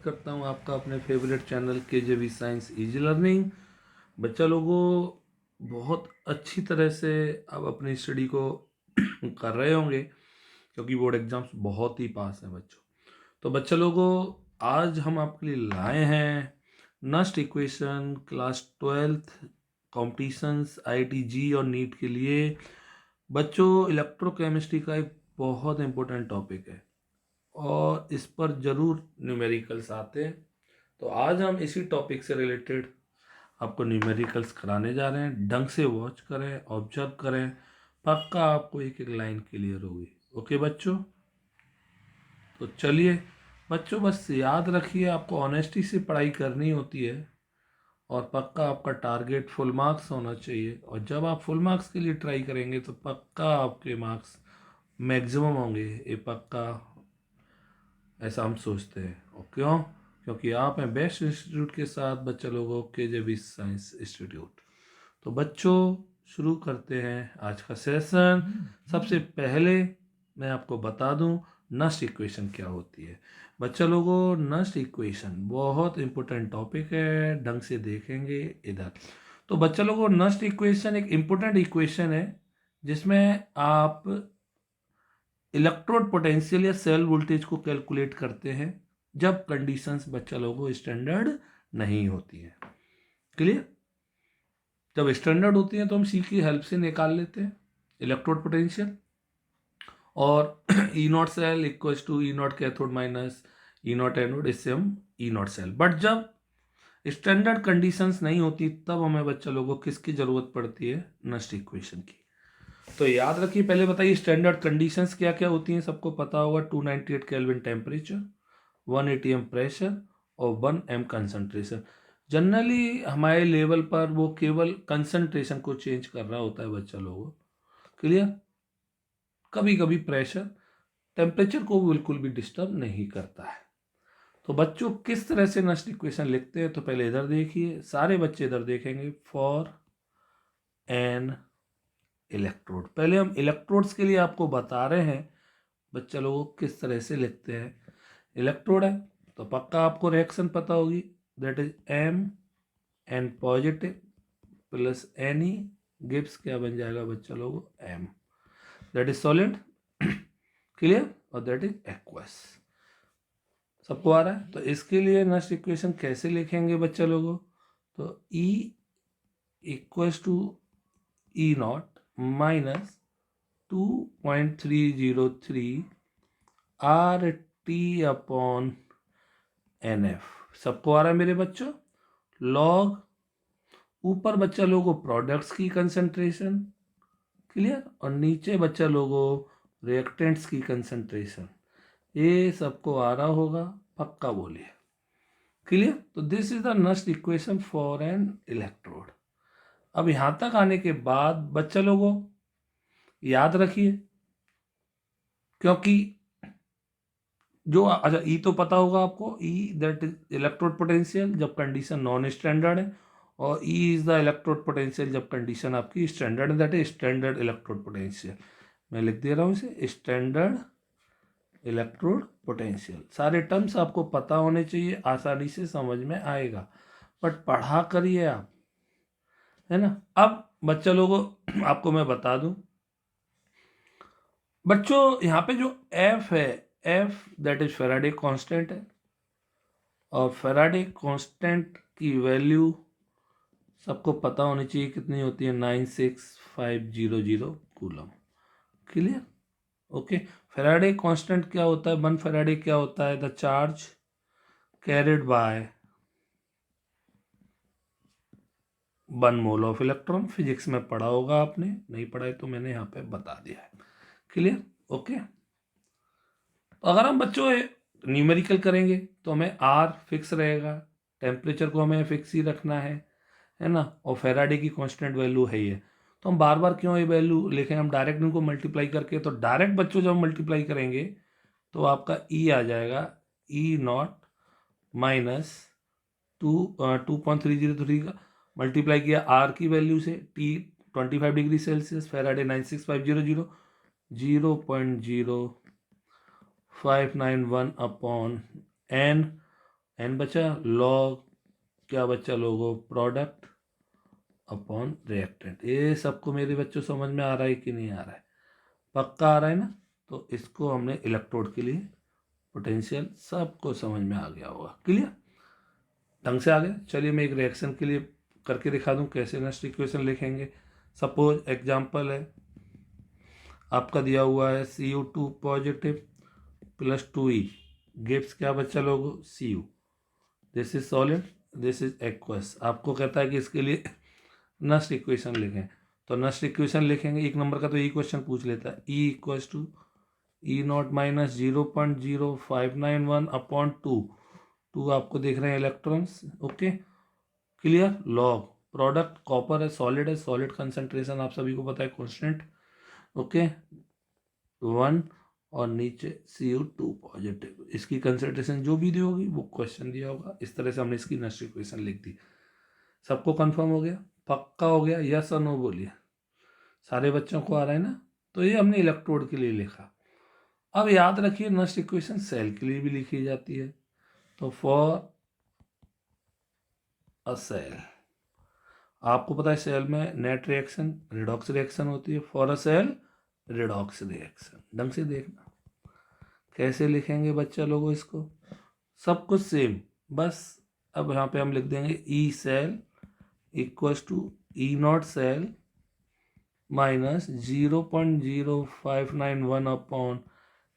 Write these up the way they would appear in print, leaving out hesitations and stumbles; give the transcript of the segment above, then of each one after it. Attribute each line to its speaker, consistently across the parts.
Speaker 1: करता हूँ आपका अपने favourite channel KJV science easy learning. बच्चा लोगों बहुत अच्छी तरह से अब अपनी स्टडी को कर रहे होंगे क्योंकि बोर्ड एग्जाम्स बहुत ही पास हैं बच्चों। तो बच्चा लोगों आज हम आपके लिए लाए हैं Nernst equation class 12th competitions IIT-JEE और नीट के लिए। बच्चों इलेक्ट्रोकेमिस्ट्री का एक बहुत इंपॉर्टेंट टॉपिक है और इस पर ज़रूर न्यूमेरिकल्स आते हैं। तो आज हम इसी टॉपिक से रिलेटेड आपको न्यूमेरिकल्स कराने जा रहे हैं। ढंग से वॉच करें, ऑब्जर्व करें, पक्का आपको एक एक लाइन क्लियर होगी। ओके बच्चों, तो चलिए बच्चों बस याद रखिए आपको ऑनेस्टी से पढ़ाई करनी होती है और पक्का आपका टारगेट फुल मार्क्स होना चाहिए। और जब आप फुल मार्क्स के लिए ट्राई करेंगे तो पक्का आपके मार्क्स मैक्सिमम होंगे, ये पक्का ऐसा हम सोचते हैं। और क्यों? क्योंकि आप हैं बेस्ट इंस्टीट्यूट के साथ बच्चे लोगों KJV साइंस इंस्टीट्यूट। तो बच्चों शुरू करते हैं आज का सेशन। सबसे पहले मैं आपको बता दूं नस्ट इक्वेशन क्या होती है। बच्चा लोगों नस्ट इक्वेशन बहुत इंपॉर्टेंट टॉपिक है, ढंग से देखेंगे इधर। तो बच्चा लोगों नस्ट इक्वेशन एक इंपॉर्टेंट इक्वेशन है जिसमें आप इलेक्ट्रोड पोटेंशियल या सेल वोल्टेज को कैलकुलेट करते हैं जब कंडीशंस बच्चा लोगों स्टैंडर्ड नहीं होती हैं। क्लियर? जब स्टैंडर्ड होती हैं तो हम सी की हेल्प से निकाल लेते हैं इलेक्ट्रोड पोटेंशियल और E not cell equals to E naught cathode minus E naught anode, इससे हम ई नॉट सेल। बट जब स्टैंडर्ड कंडीशंस नहीं होती तब हमें बच्चा लोगों को किसकी जरूरत पड़ती है? नस्ट इक्वेशन की। तो याद रखिए, पहले बताइए स्टैंडर्ड कंडीशंस क्या क्या होती हैं। सबको पता होगा 298 केल्विन टेम्परेचर, 180 एम प्रेशर और 1 एम कंसंट्रेशन। जनरली हमारे लेवल पर वो केवल कंसंट्रेशन को चेंज कर रहा होता है बच्चा लोगों। क्लियर? कभी कभी प्रेशर टेम्परेचर को बिल्कुल भी डिस्टर्ब नहीं करता है। तो बच्चों किस तरह से नस्ट इक्वेशन लिखते हैं तो पहले इधर देखिए, सारे बच्चे इधर देखेंगे। फॉर एन इलेक्ट्रोड, पहले हम इलेक्ट्रोड्स के लिए आपको बता रहे हैं बच्चा लोगों किस तरह से लिखते हैं। इलेक्ट्रोड है तो पक्का आपको रिएक्शन पता होगी, that is M N positive plus N E gives क्या बन जाएगा बच्चा लोगों? M, that is solid. Clear? और दैट इज एक्वस। सबको आ रहा है? तो इसके लिए नस्ट इक्वेशन कैसे लिखेंगे बच्चा लोगों? तो E equals to E not minus 2.303 R T upon N F. सबको आ रहा है मेरे बच्चों? लॉग ऊपर बच्चा लोगों प्रोडक्ट्स की कंसंट्रेशन, क्लियर, और नीचे बच्चा लोगों रिएक्टेंट्स की कंसंट्रेशन। ये सबको आ रहा होगा, पक्का बोलिए। क्लियर? तो this is the Nernst equation for an electrode. अब यहां तक आने के बाद बच्चा लोगों याद रखिए, क्योंकि जो अच्छा ई तो पता होगा आपको, ई दैट इज इलेक्ट्रोड पोटेंशियल जब कंडीशन नॉन स्टैंडर्ड है, और E is the electrode potential जब कंडीशन आपकी स्टैंडर्ड है, that is standard electrode potential. मैं लिख दे रहा हूँ इसे, स्टैंडर्ड इलेक्ट्रोड पोटेंशियल। सारे टर्म्स आपको पता होने चाहिए, आसानी से समझ में आएगा, बट पढ़ा करिए आप, है ना। अब बच्चा लोगों आपको मैं बता दूं बच्चों, यहाँ पे जो एफ है, F that is Faraday constant है, और फेराडे कांस्टेंट की वैल्यू सबको पता होनी चाहिए कितनी होती है? 96500 coulomb. Clear? Okay. Faraday constant क्या होता है? 1 फेराडे क्या होता है? The charge carried by 1 mole of electron. Physics में पढ़ा होगा आपने, नहीं पढ़ा है तो मैंने यहाँ पे बता दिया है। क्लियर? ओके। तो अगर हम बच्चों न्यूमेरिकल करेंगे तो हमें आर फिक्स रहेगा, टेम्परेचर को हमें फिक्स ही रखना है ना, और फेराडे की कांस्टेंट वैल्यू है ये। तो हम बार बार क्यों ये वैल्यू लिखें, हम डायरेक्ट इनको मल्टीप्लाई करके, तो डायरेक्ट बच्चों जब मल्टीप्लाई करेंगे तो आपका ई आ जाएगा, ई नॉट माइनस 2.303 का मल्टीप्लाई किया आर की वैल्यू से, T 25 degree Celsius, Faraday 96500, 0.0591 upon N, N बचा, लॉग क्या बच्चा लोगों, प्रोडक्ट अपॉन रिएक्टेंट। ये सबको मेरे बच्चों समझ में आ रहा है कि नहीं आ रहा है? पक्का आ रहा है ना? तो इसको हमने इलेक्ट्रोड के लिए पोटेंशियल सबको समझ में आ गया होगा। क्लियर? ढंग से आ गया। चलिए मैं एक रिएक्शन के लिए करके दिखा दूं कैसे नेक्स्ट इक्वेशन लिखेंगे। सपोज एग्जांपल है आपका दिया हुआ है Cu2 positive plus 2E gives क्या बच्चा लोगों, Cu। This is solid, this is aqueous. आपको कहता है कि इसके लिए नस्ट इक्वेशन लिखें, तो नस्ट इक्वेशन लिखेंगे। एक नंबर का तो यही क्वेश्चन पूछ लेता है, E equals to E not minus 0.0591 upon 2 आपको देख रहे हैं electrons. Okay clear? Log product copper है, सॉलिड कंसंट्रेशन आप सभी को पता है कॉन्स्टेंट। ओके 1 और नीचे Cu2 पॉजिटिव, इसकी कंसंट्रेशन जो भी दी होगी वो क्वेश्चन दिया होगा। इस तरह से हमने इसकी नेक्स्ट इक्वेशन लिख दी। सबको कंफर्म हो गया? पक्का हो गया? यस और नो बोलिए। सारे बच्चों को आ रहा है ना? तो ये हमने इलेक्ट्रोड के लिए लिखा। अब याद रखिए नेक्स्ट इक्वेशन सेल के लिए भी लिखी जाती है। तो फॉर अ सेल, आपको पता है सेल में नेट रिएक्शन रिडॉक्स रिएक्शन होती है। For a cell redox reaction. ढंग से देखना कैसे लिखेंगे बच्चा लोगों इसको, सब कुछ सेम। बस अब यहाँ पे हम लिख देंगे E cell equals to E not cell minus 0.0591 upon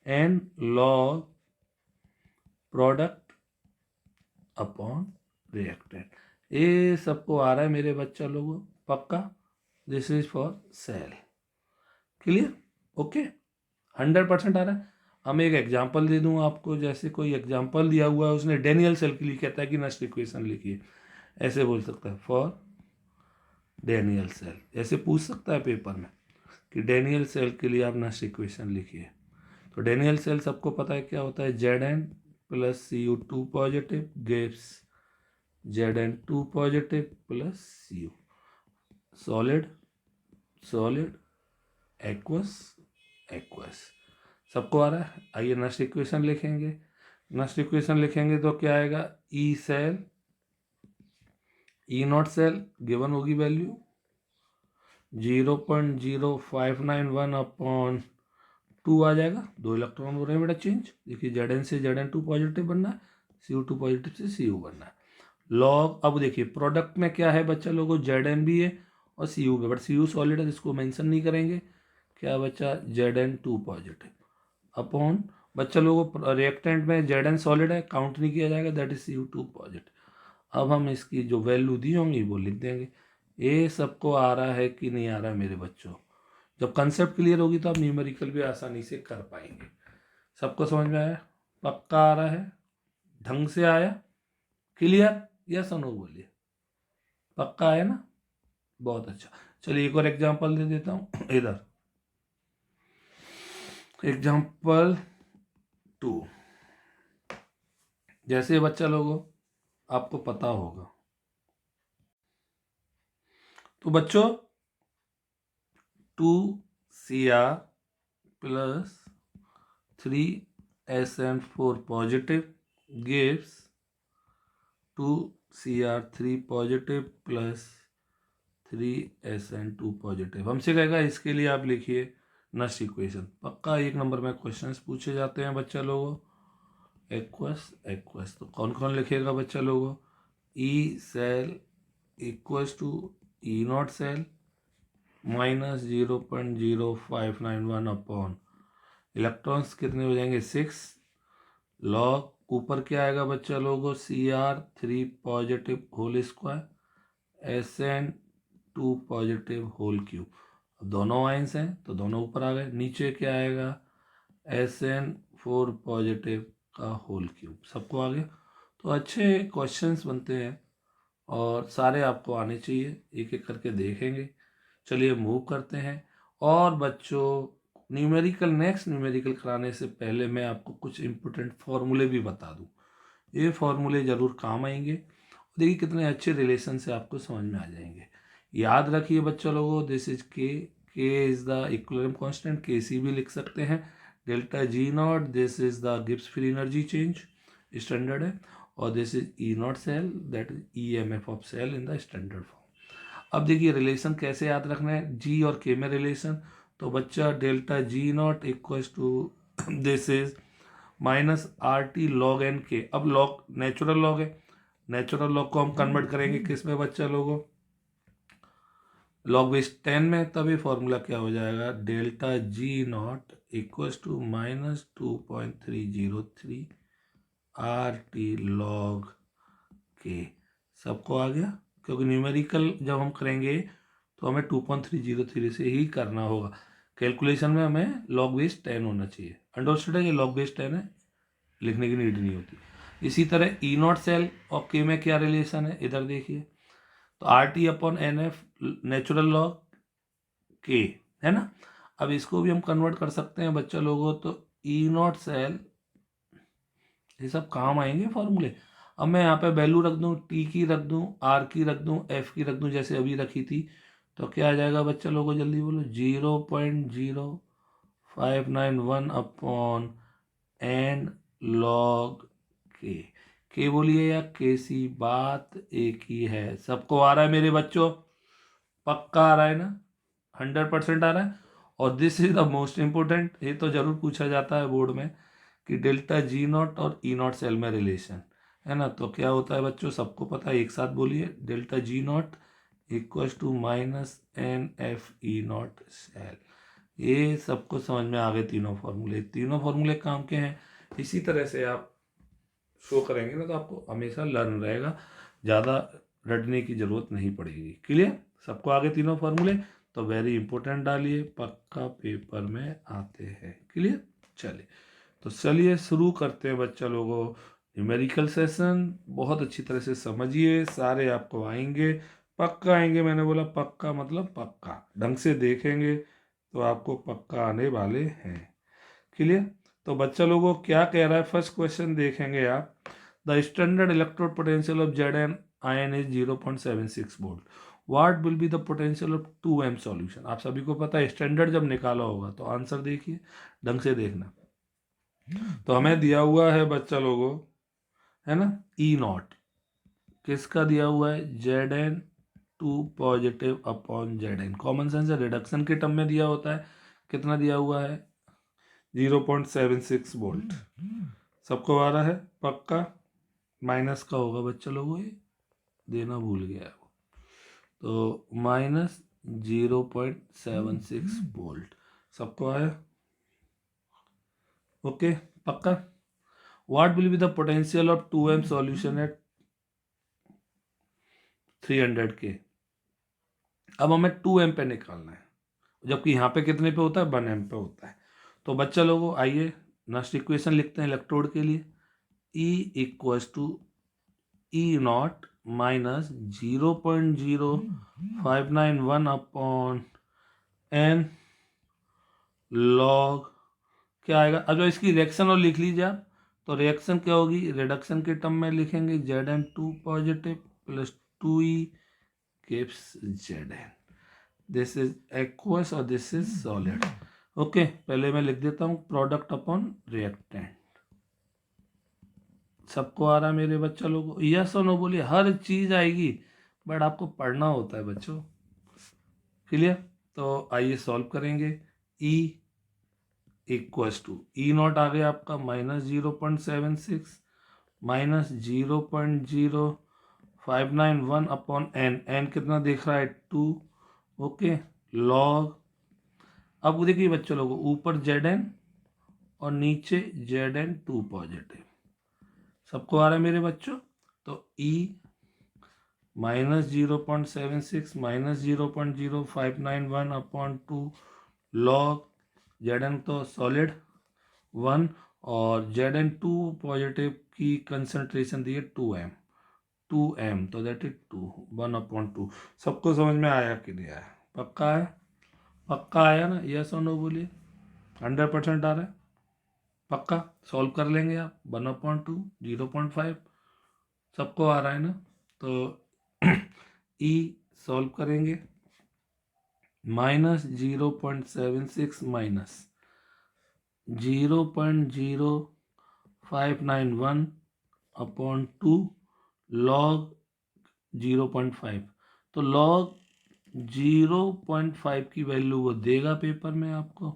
Speaker 1: N log product upon reactant. ये सबको आ रहा है मेरे बच्चा लोगों? पक्का? This is for cell. Clear? Okay 100% आ रहा है। हम एक एग्जांपल दे दूं आपको, जैसे कोई एग्जांपल दिया हुआ है, उसने डेनियल सेल के लिए कहता है कि नेक्स्ट इक्वेशन लिखिए, ऐसे बोल सकता है फॉर डेनियल सेल। ऐसे पूछ सकता है पेपर में कि डेनियल सेल के लिए आप नेक्स्ट इक्वेशन लिखिए। तो डेनियल सेल सबको पता है क्या होता है, Zn प्लस Cu2 positive gives Zn2 positive plus Cu। Solid solid aqueous aqueous. सबको आ रहा है? आइए नेक्स्ट इक्वेशन लिखेंगे। नेक्स्ट इक्वेशन लिखेंगे तो क्या आएगा, E cell E not cell given होगी वैल्यू 0.0591 अपॉन 2 आ जाएगा। 2 इलेक्ट्रॉन हो रहे हैं बेटा चेंज। देखिए Zn से Zn2 पॉजिटिव बनना है, Cu2 पॉजिटिव से Cu बनना है। लॉग, अब देखिए प्रोडक्ट में क्या है बच्चा लोगों, Zn भी है और Cu भी, बट Cu सॉलिड है जिसको मेंशन नहीं करेंगे। क्या बच्चा, Zn2 पॉजिटिव अपॉन बच्चा लोगों रिएक्टेंट में Zn सॉलिड है, काउंट नहीं किया जाएगा, दैट इज Cu2 पॉजिटिव। अब हम इसकी जो वैल्यू दी होंगी वो लिख देंगे। ये सबको आ रहा है कि नहीं आ रहा है मेरे बच्चों? जब कंसेप्ट क्लियर होगी तो आप न्यूमेरिकल भी आसानी से कर पाएंगे। सबको समझ में आया? पक्का आ रहा है? ढंग से आया? क्लियर? यस और नो बोलिए। पक्का आया ना? बहुत अच्छा। चलिए एक और एग्जांपल दे देता हूं इधर। एग्जांपल 2, जैसे बच्चा लोगों आपको पता होगा, तो बच्चों 2Cr plus 3SN4 positive gives 2Cr3 positive plus 3SN2 positive. हमसे कहेगा इसके लिए आप लिखिए नेक्स्ट इक्वेशन। पक्का 1 नंबर में क्वेश्चंस पूछे जाते हैं बच्चा लोगों। एक्वस एक्वस तो कौन कौन लिखेगा बच्चा लोगों, E cell equals to E not cell minus 0.0591 upon electrons कितने हो जाएंगे 6 लॉग ऊपर क्या आएगा बच्चा लोगों, Cr3 positive whole square SN2 positive whole cube. अब दोनों आइंस हैं तो दोनों ऊपर आ गए। नीचे क्या आएगा, SN4 पॉजिटिव का होल क्यूब। सबको आ गया? तो अच्छे क्वेश्चंस बनते हैं और सारे आपको आने चाहिए, एक एक करके देखेंगे। चलिए मूव करते हैं। और बच्चों नेक्स्ट न्यूमेरिकल कराने से पहले मैं आपको कुछ इंपॉर्टेंट फॉर्मूले भी बता दूं। ये फॉर्मूले ज़रूर काम आएंगे। देखिए कितने अच्छे रिलेशन से आपको समझ में आ जाएंगे। याद रखिए बच्चों लोगों, this is K is the equilibrium constant, Kc भी लिख सकते हैं। Delta G not, this is the Gibbs free energy change, standard है। और this is E not cell, that is EMF of cell in the standard form. अब देखिए relation कैसे याद रखना है, जी और के में रिलेशन, तो बच्चा delta G not equals to this is minus RT log n K. अब लॉग नेचुरल लॉग है, नेचुरल लॉग को हम कन्वर्ट करेंगे किस में बच्चा लोगों, लॉग बेस 10 में, तभी फॉर्मूला क्या हो जाएगा, delta G not equals to minus 2.303 RT log के। सबको आ गया, क्योंकि न्यूमेरिकल जब हम करेंगे तो हमें 2.303 से ही करना होगा, कैलकुलेशन में हमें लॉग बेस 10 होना चाहिए। अंडरस्टूड है, ये लॉग बेस 10 है, लिखने की नीड नहीं होती। इसी तरह ई नॉट सेल और के में क्या रिलेशन है, इधर देखिए, तो RT upon NF natural log के है ना। अब इसको भी हम कन्वर्ट कर सकते हैं बच्चा लोगों, तो ई नॉट सेल, ये सब काम आएंगे फॉर्मूले। अब मैं यहाँ पे वैल्यू रख दूँ, T की रख दूँ, R की रख दूँ, F की रख दूँ, जैसे अभी रखी थी, तो क्या आ जाएगा बच्चा लोगों, जल्दी बोलो, 0.0591 अपॉन n log के बोलिए या के, बात एक ही है। सबको आ रहा है मेरे बच्चों, पक्का आ रहा है ना, 100% आ रहा है। और this is the most important, ये तो जरूर पूछा जाता है बोर्ड में, कि डेल्टा जी नॉट और ई नॉट सेल में रिलेशन है ना, तो क्या होता है बच्चों, सबको पता है, एक साथ बोलिए, delta G not equals to minus NF E0 cell. ये सबको समझ में आ गए तीनों फॉर्मूले, तीनों फॉर्मूले काम के हैं। इसी तरह से आप शो करेंगे ना तो आपको हमेशा लर्न रहेगा, ज़्यादा रटने की ज़रूरत नहीं पड़ेगी। क्लियर, सबको आगे तीनों फॉर्मूले, तो वेरी इंपॉर्टेंट डालिए, पक्का पेपर में आते हैं। क्लियर, चलिए तो चलिए शुरू करते हैं बच्चा लोगों, न्यूमेरिकल सेशन बहुत अच्छी तरह से समझिए, सारे आपको आएंगे, पक्का आएंगे, मैंने बोला पक्का मतलब पक्का, ढंग से देखेंगे तो आपको पक्का आने वाले हैं। क्लियर, तो बच्चा लोगों क्या कह रहा है, फर्स्ट क्वेश्चन देखेंगे आप, the standard electrode potential of Zn ion is 0.76 volt, what will be the potential of 2m solution. आप सभी को पता है स्टैंडर्ड जब निकाला होगा, तो आंसर देखिए, ढंग से देखना। तो हमें दिया हुआ है बच्चा लोगों, है ना, E0 किसका दिया हुआ है, Zn2 positive upon Zn, common sense है, रिडक्शन के टर्म में दिया होता है, कितना दिया हुआ है, 0.76 वोल्ट। सबको आ रहा है पक्का, माइनस का होगा बच्चा लोगों, ये देना भूल गया है वो, तो माइनस 0.76 वोल्ट, सबको आया, ओके पक्का। What will be the potential of 2m solution at 300 के। अब हमें 2m पे निकालना है, जबकि यहाँ पे कितने पे होता है, 1m पे होता है। तो बच्चा लोगों आइए नेक्स्ट इक्वेशन लिखते हैं इलेक्ट्रोड के लिए, E equals to E0 minus 0.0591 upon n log क्या आएगा। अब जो इसकी रिएक्शन और लिख लीजिए आप, तो रिएक्शन क्या होगी, रिडक्शन के टर्म में लिखेंगे, Zn2 positive plus 2E gives Zn, this is aqueous और दिस इज सॉलिड। ओके, पहले मैं लिख देता हूँ प्रोडक्ट अपॉन रिएक्टेंट। सबको आ रहा है मेरे बच्चा लोगों, यस और नो बोलिए, हर चीज आएगी, बट आपको पढ़ना होता है बच्चों। क्लियर, तो आइए सॉल्व करेंगे। E इक्वल्स टू E0 आ गया आपका माइनस 0.76 माइनस 0.0591 अपॉन n कितना देख रहा है 2, ओके लॉग। अब देखिए बच्चों लोगों, ऊपर Zn और नीचे Zn2 पॉजिटिव, सबको आ रहा है मेरे बच्चों, तो E minus 0.76 minus 0.0591 upon 2 log Zn तो सॉलिड 1 और Zn2 पॉजिटिव की कंसंट्रेशन दी है 2m, तो दैट इज 1/2। सबको समझ में आया कि नहीं आया, पक्का है, पक्का आया ना, यस और नो बोलिए, 100% आ रहा है, पक्का सॉल्व कर लेंगे आप, 1/2 0.5, सबको आ रहा है ना। तो E सॉल्व करेंगे, माइनस 0.76 माइनस 0.0591 अपॉन 2 log 0.5। तो log 0.5 की वैल्यू वो देगा पेपर में आपको।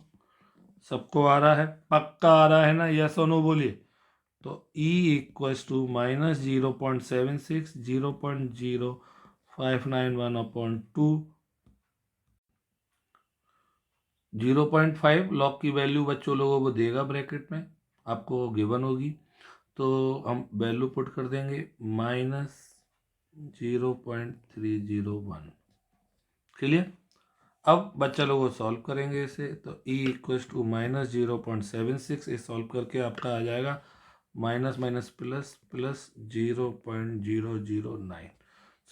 Speaker 1: सबको आ रहा है? पक्का आ रहा है ना? यस और नो बोलिए। तो E equals to minus 0.76 0.0591 upon 2 0.5 log की वैल्यू बच्चों लोगों को देगा ब्रैकेट में, आपको गिवन होगी। तो हम वैल्यू पुट कर देंगे -0.301। क्लियर? अब बच्चा लोगों सॉल्व करेंगे इसे। तो E इक्वल्स टू माइनस 0.76 ये सॉल्व करके आपका आ जाएगा minus minus plus plus 0.009।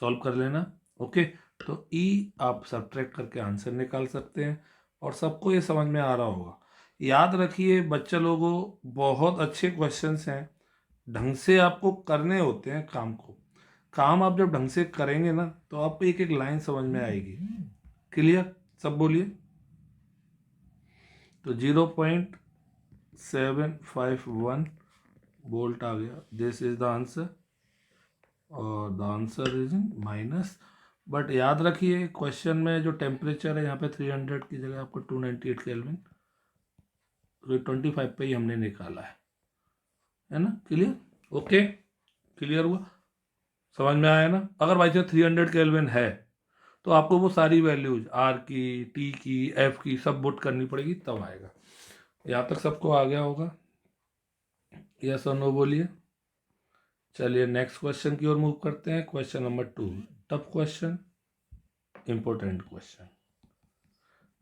Speaker 1: Solve कर लेना। ओके, तो E आप सब्ट्रैक्ट करके आंसर निकाल सकते हैं और सबको ये समझ में आ रहा होगा। याद रखिए बच्चे लोगों, बहुत अच्छे क्वेश्चंस हैं, ढंग से आपको करने होते हैं काम को। काम आप जब ढंग से करेंगे ना तो आपको एक एक लाइन समझ में आएगी। क्लियर? सब बोलिए। तो 0.751 वोल्ट आ गया। दिस इज द आंसर और the answer is in minus. But याद रखिए क्वेश्चन में जो टेम्परेचर है यहाँ पे 300 की जगह आपको 298 केल्विन, तो 25 पे ही हमने निकाला है ना? क्लियर? ओके, क्लियर हुआ? समझ में आया ना? अगर बाई चांस 300 केल्विन है तो आपको वो सारी वैल्यूज आर की, टी की, एफ की सब पुट करनी पड़ेगी, तब आएगा। यहाँ तक सबको आ गया होगा? यस और नो बोलिए। चलिए नेक्स्ट क्वेश्चन की ओर मूव करते हैं। Question number 2, tough question, important question.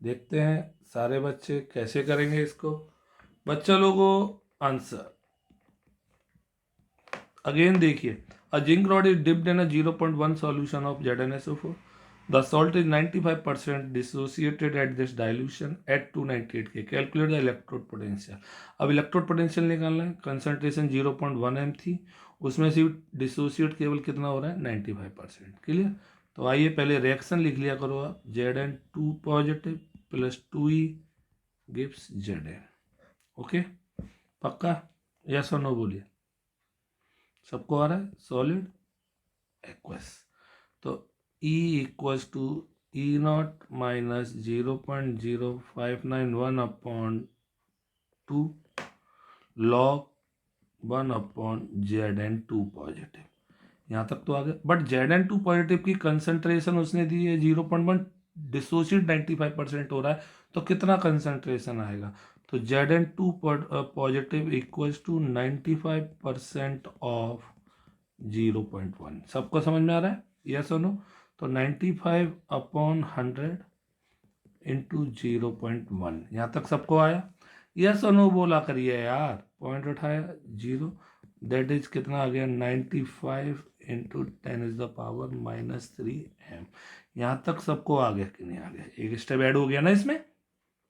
Speaker 1: देखते हैं सारे बच्चे कैसे करेंगे इसको। बच्चा लोगों आंसर अगेन देखिए, a zinc rod is dipped in a 0.1 solution of ZnSO4. The salt is 95% dissociated at this dilution at 298 K. Calculate the electrode potential. अब इलेक्ट्रोड पोटेंशियल निकालना है। कंसंट्रेशन 0.1 m थी, उसमें से डिसोसिएट केवल कितना हो रहा है? 95%। क्लियर? तो आइए पहले रिएक्शन लिख लिया करो आप। Zn2 positive plus 2E gives Zn। Okay, पक्का? यस और नो बोलिए। सबको आ रहा है? Solid aqueous. तो E equals to E not minus 0.0591 upon 2 log 1 upon Zn2 positive. यहाँ तक तो आ गया। बट Zn2 पॉजिटिव की कंसंट्रेशन उसने दी है 0.1, डिसोसिएट 95% हो रहा है, तो कितना कंसंट्रेशन आएगा? तो Zn2 positive equals to 95% of 0.1। सबको समझ में आ रहा है? यस और नो? तो 95 अपॉन 100 इंटू 0.1। यहाँ तक सबको आया? यस और नो बोला करिए यार। पॉइंट उठाया 0, दैट इज कितना आ गया? 95 into 10 is the power -3 m। यहाँ तक सबको आ गया कि नहीं आ गया? एक स्टेप ऐड हो गया ना इसमें।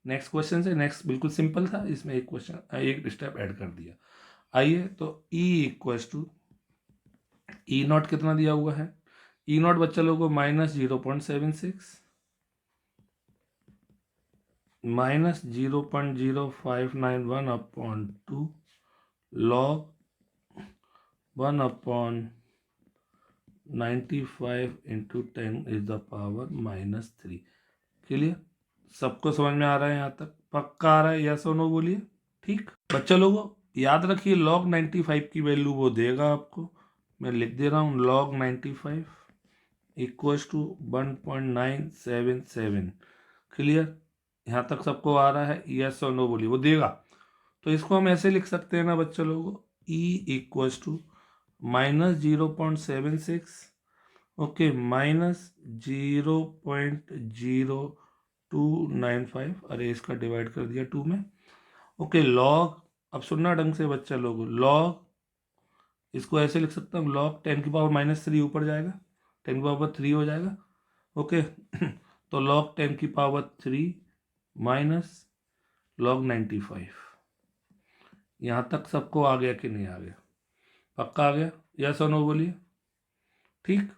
Speaker 1: नेक्स्ट क्वेश्चन से, नेक्स्ट बिल्कुल सिंपल था, इसमें एक क्वेश्चन एक स्टेप ऐड कर दिया। आइए, तो E equals to E not कितना दिया हुआ है? E नॉट बच्चा लोगों को -0.76 minus 0.0591 upon 2 log 1 upon 95 into 10 is the power -3। Clear? सबको समझ में आ रहा है? यहाँ तक पक्का आ रहा है? यस और नो बोलिए। ठीक बच्चा लोगों, याद रखिए लॉग 95 की वैल्यू वो देगा आपको। मैं लिख दे रहा हूँ log 95 इक्वल्स टू 1.977। क्लियर? यहाँ तक सबको आ रहा है? यस और नो बोलिए। वो देगा, तो इसको हम ऐसे लिख सकते हैं ना बच्चों लोगों, E इक्वल्स टू -0.76 ओके -0.0295, अरे इसका डिवाइड कर दिया 2 में। ओके लॉग, अब सुनना ढंग से बच्चा लोगों, लॉग इसको ऐसे लिख सकता हूँ, लॉग 10 की पावर -3 ऊपर जाएगा, 10 की पावर 3 हो जाएगा। ओके तो लॉग 10 की पावर 3 माइनस लॉग 95। यहाँ तक सबको आ गया कि नहीं आ गया? पक्का आ गया? यस और नो बोलिए। ठीक,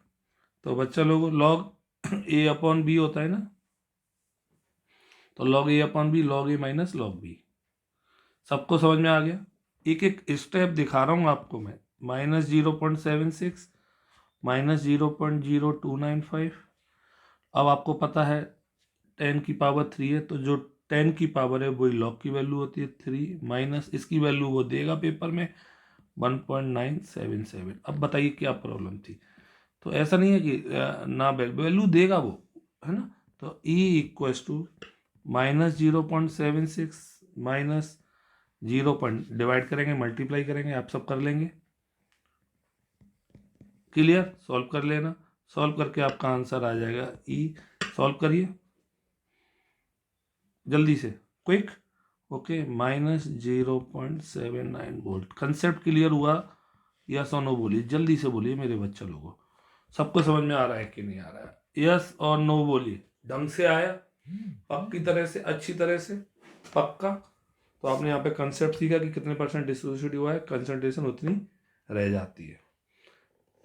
Speaker 1: तो बच्चा लोगों लॉग A अपॉन बी होता है ना, तो log A upon B, log A minus log B. सबको समझ में आ गया? एक एक स्टेप दिखा रहा हूँ आपको मैं, -0.76 -0.0295। अब आपको पता है 10 की पावर 3 है, तो जो 10 की पावर है वही लॉग की वैल्यू होती है 3 माइनस इसकी वैल्यू वो देगा पेपर में 1.977। अब बताइए क्या प्रॉब्लम थी। तो ऐसा नहीं है कि ना वैल्यू देगा वो, है ना। तो E equals to -0.76 minus 0 divide करेंगे, मल्टीप्लाई करेंगे, आप सब कर लेंगे। क्लियर, सॉल्व कर लेना, सॉल्व करके आपका आंसर आ जाएगा E। सॉल्व करिए जल्दी से, quick. Okay, -0.79 volt. Concept clear हुआ? यस और नो बोलिए, जल्दी से बोलिए मेरे बच्चे लोगों। सबको समझ में आ रहा है कि नहीं आ रहा है? यस और नो बोलिए। ढंग से आया? पक्की तरह से, अच्छी तरह से, पक्का? तो आपने यहाँ पे कंसेप्ट सीखा कि कितने परसेंट डिसोसिएट हुआ है, कंसंट्रेशन उतनी रह जाती है।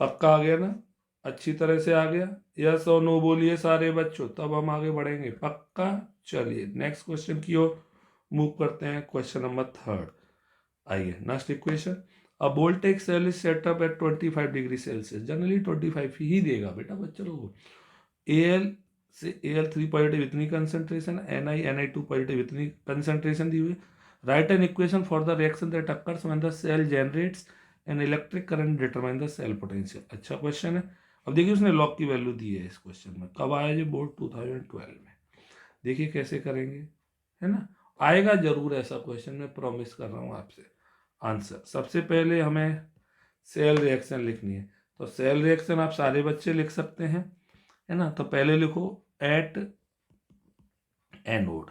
Speaker 1: पक्का आ गया ना? अच्छी तरह से आ गया? यस और नो बोलिए सारे बच्चों, तब हम आगे बढ़ेंगे। पक्का? चलिए नेक्स्ट क्वेश्चन की ओर मूव करते हैं। Question number 3। आइए next equation. A voltage cell is set up at 25 degree Celsius. Generally 25 ही देगा बेटा बच्चों लोगों। Al से Al3 पॉजिटिव इतनी कंसंट्रेशन, Ni2 पॉजिटिव इतनी कंसंट्रेशन दी हुई। Write an equation for the reaction that occurs when the cell generates an electric current determine the cell potential. अच्छा क्वेश्चन है। अब देखिए उसने लॉग की वैल्यू दी है इस क्वेश्चन में। कब आया ये बोर्ड? 2012 में। देखिए कैसे करेंगे, है ना। आएगा जरूर ऐसा क्वेश्चन, मैं प्रॉमिस कर रहा हूँ आपसे। आंसर सबसे पहले हमें सेल रिएक्शन लिखनी है, तो सेल रिएक्शन आप सारे बच्चे लिख सकते हैं, है ना। तो पहले लिखो एट एनोड।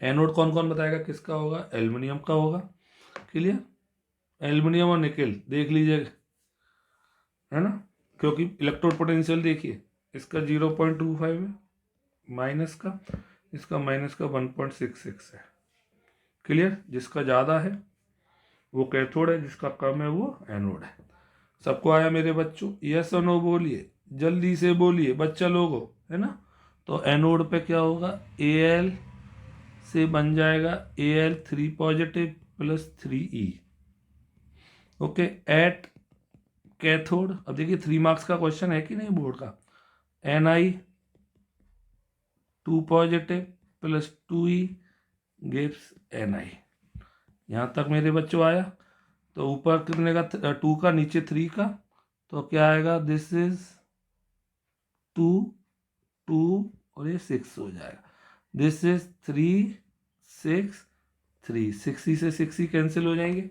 Speaker 1: एनोड कौन कौन बताएगा किसका होगा? एल्युमिनियम का होगा। क्लियर, एल्युमिनियम और निकेल देख लीजिए, है ना। क्योंकि इलेक्ट्रोड पोटेंशियल देखिए, इसका 0.25 है माइनस का, इसका माइनस का 1.66 है। क्लियर, जिसका ज़्यादा है वो कैथोड है, जिसका कम है वो एनोड है। सबको आया मेरे बच्चों? यस और नो बोलिए, जल्दी से बोलिए बच्चा लोगो, है ना। तो एनोड पे क्या होगा? Al से बन जाएगा Al3 positive plus 3E। Okay, at cathode. अब देखिए 3 मार्क्स का क्वेश्चन है कि नहीं बोर्ड का। Ni2 positive plus 2E gives Ni। यहाँ तक मेरे बच्चों आया? तो ऊपर कितने का? 2 का, नीचे 3 का, तो क्या आएगा? दिस इज 2 2 और ये 6 हो जाएगा। This is 3 6 3। 6 से 6 कैंसिल हो जाएंगे।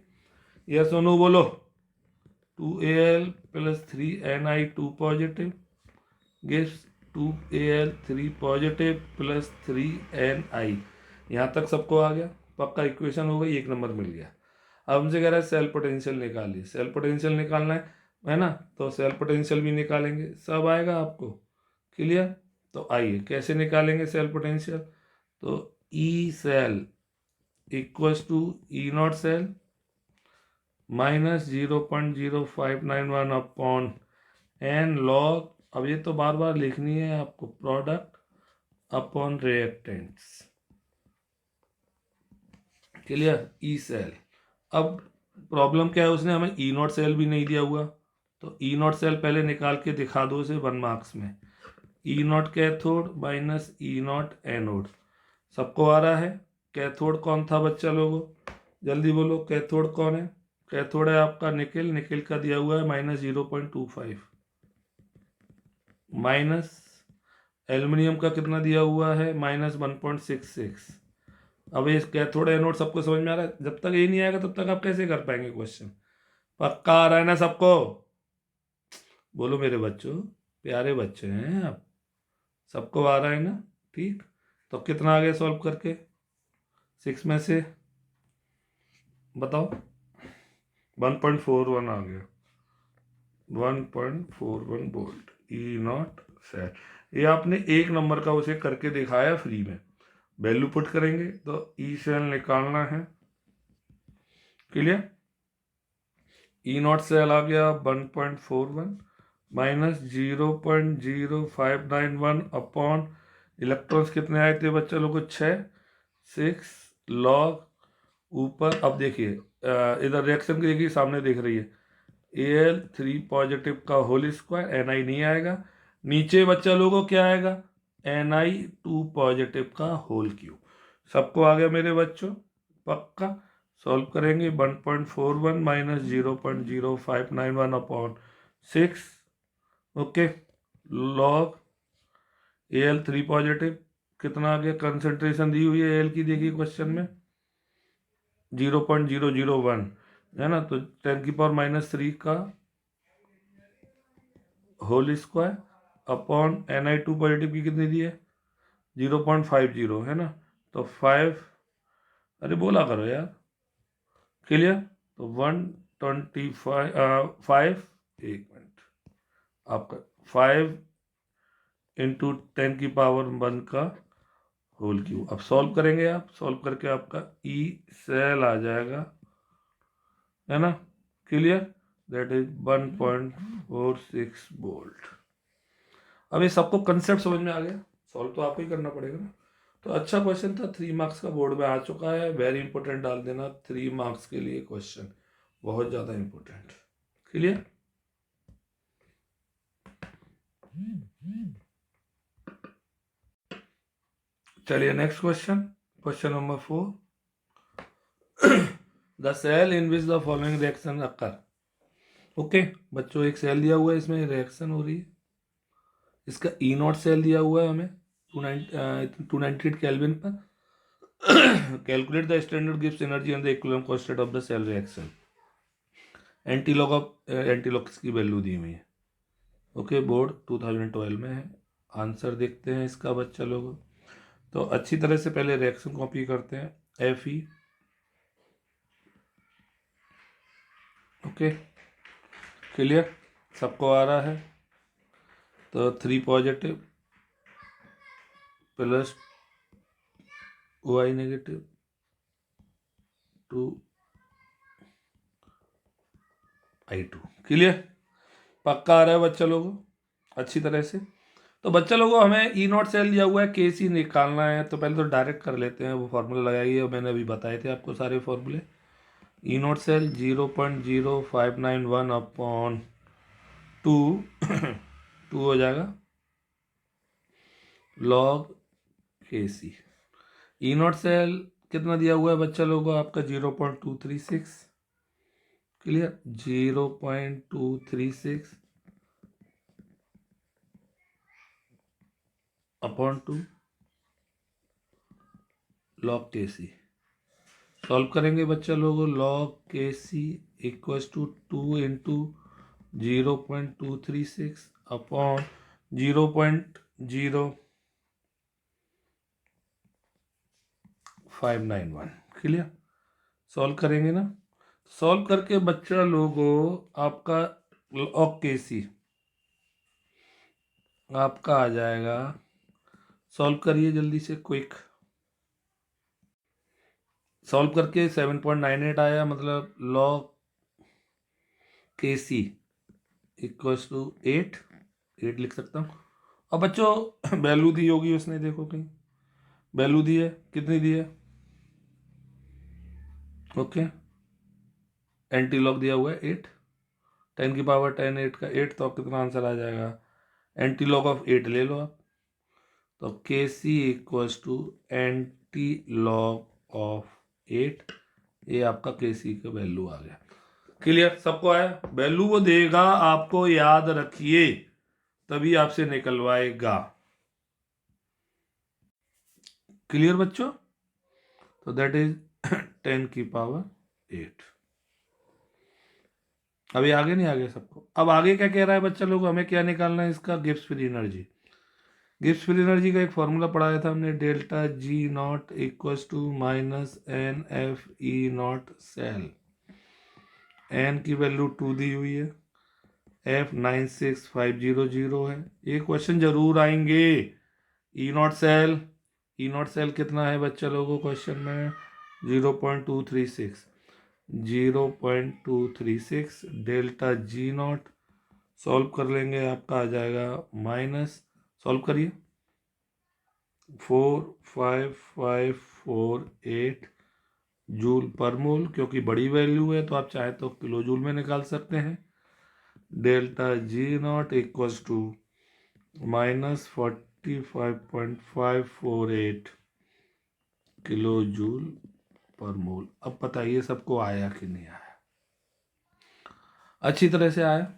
Speaker 1: यस और नो बोलो। 2Al plus 3Ni2 positive gives 2Al3 positive plus 3Ni। यहाँ तक सबको आ गया? पक्का इक्वेशन हो गई, 1 नंबर मिल गया। अब हमसे कह रहा है सेल पोटेंशियल निकालिए। सेल पोटेंशियल निकालना है ना, तो सेल पोटेंशियल भी निकालेंगे, सब आएगा आपको। क्लियर, तो आइए कैसे निकालेंगे सेल पोटेंशियल। तो E cell equals to E not cell minus 0.0591 upon N log, अब ये तो बार बार लिखनी है आपको, product upon reactants. Clear, E cell. अब प्रॉब्लम क्या है, उसने हमें ई नॉट सेल भी नहीं दिया हुआ, तो ई नॉट सेल पहले निकाल के दिखा दो उसे 1 मार्क्स में। E naught cathode minus E naught anode. सबको आ रहा है? कैथोड कौन था बच्चा लोगों, जल्दी बोलो, कैथोड कौन है? कैथोड है आपका निकेल। निकेल का दिया हुआ है -0.25 माइनस एल्युमिनियम का कितना दिया हुआ है? -1.66। अब ये कैथोड एनोड सबको समझ में आ रहा है? जब तक ये नहीं आएगा तब तक आप कैसे कर पाएंगे क्वेश्चन? पक्का आ रहा है ना सबको? बोलो मेरे बच्चों, प्यारे बच्चे हैं आप, सबको आ रहा है ना? ठीक, तो कितना आ गया सॉल्व करके? 6 में से बताओ। 1.41 आ गया, 1.41 वोल्ट ई नॉट सेल। ये आपने 1 नंबर का उसे करके दिखाया फ्री में। वैल्यू पुट करेंगे तो ई सेल निकालना है। क्लियर, ई नॉट सेल आ गया 1.41 माइनस 0.0591 अपॉन इलेक्ट्रॉन्स कितने आए थे बच्चा लोगों को? 6 6 लॉग ऊपर अब देखिए इधर रिएक्शन की देखिए सामने देख रही है, Al3 पॉजिटिव का होल स्क्वायर, Ni नहीं आएगा। नीचे बच्चा लोगों को क्या आएगा, Ni2 पॉजिटिव का होल क्यूब। सबको आ गया मेरे बच्चों, पक्का। सॉल्व करेंगे 1.41 minus 0.0591 upon 6, okay. Log Al3 positive कितना आ गया, कंसेंट्रेशन दी हुई है Al की, देखिए क्वेश्चन में 0.001 है ना, तो 10⁻³ का whole square upon Ni2 positive की कितनी दी है 0.50 है ना, तो 5, अरे बोला करो यार, क्लियर। तो 125 एक मिनट, आपका 5 इंटू 10⁻1 का होल क्यूब। अब सॉल्व करेंगे, आप सॉल्व करके आपका ई सेल आ जाएगा, है ना, क्लियर। That is 1.46 volt. अब ये सबको कंसेप्ट समझ में आ गया, सॉल्व तो आपको ही करना पड़ेगा ना। तो अच्छा क्वेश्चन था, 3 मार्क्स का बोर्ड में आ चुका है, वेरी इंपॉर्टेंट डाल देना 3 मार्क्स के लिए क्वेश्चन, बहुत ज़्यादा इंपॉर्टेंट, क्लियर। चलिए next question, question number 4। The cell in which the following reaction occur. Okay बच्चों, एक सेल दिया हुआ है, इसमें रिएक्शन हो रही है, इसका E0 सेल दिया हुआ है हमें 298 केल्विन पर। Calculate the standard Gibbs energy and the equilibrium constant of the cell reaction. Antilog की वैल्यू दी हुई है, ओके। बोर्ड 2012 में है। आंसर देखते हैं इसका बच्चा लोग। तो अच्छी तरह से पहले रिएक्शन कॉपी करते हैं, Fe, ओके, क्लियर, सबको आ रहा है। तो 3 positive plus Y negative 2 I2, clear, पक्का आ रहा है बच्चा लोगों अच्छी तरह से। तो बच्चा लोगों हमें E0 सेल दिया हुआ है, Kc निकालना है, तो पहले तो डायरेक्ट कर लेते हैं, वो फार्मूला लगाइए, मैंने अभी बताए थे आपको सारे फार्मूले। E0 सेल 0.0591 अपॉन 2 2 हो जाएगा लॉग Kc। E0 सेल कितना दिया हुआ है बच्चा लोगों आपका 0.236, clear, 0.236 upon 2 log Kc। Solve करेंगे बच्चा लोगों, log Kc equals to 2 into 0.236 upon 0.0591, clear. Solve करेंगे ना, सॉल्व करके बच्चा लोगों आपका लॉग Kc आपका आ जाएगा, सॉल्व करिए जल्दी से, क्विक। सॉल्व करके 7.98 आया, मतलब लॉग Kc इक्वल्स टू 8 लिख सकता हूँ। अब बच्चों वैल्यू दी होगी उसने, देखो कहीं वैल्यू दी है, कितनी दी है, ओके। एंटी लॉग दिया हुआ है 8, 10⁻10 8 का 8, तो कितना आंसर आ जाएगा, एंटी लॉग ऑफ 8 ले लो आप, तो Kc equals to anti log of 8, ये आपका Kc का वैल्यू आ गया, क्लियर, सबको आया। वैल्यू वो देगा आपको, याद रखिए, तभी आपसे निकलवाएगा, क्लियर बच्चों। तो दैट इज 10⁻8। अभी आगे नहीं, आगे सबको। अब आगे क्या कह रहा है बच्चा लोग, हमें क्या निकालना है इसका, Gibbs free energy. Gibbs free energy का एक फॉर्मूला पढ़ाया था हमने, delta G0 equals to minus NFE0 cell. n की वैल्यू 2 दी हुई है, F 96500 है। ये क्वेश्चन जरूर आएंगे। E0 सेल, E0 सेल कितना है बच्चा लोगों क्वेश्चन में, 0.236, 0.236 डेल्टा G0, सॉल्व कर लेंगे, आपका आ जाएगा माइनस, सॉल्व करिए, 45548 जूल पर मोल, क्योंकि बड़ी वैल्यू है तो आप चाहे तो किलो जूल में निकाल सकते हैं। Delta G not equals to -45.548 kilo joule per mole. अब बताइए सबको आया कि नहीं आया? अच्छी तरह से आया?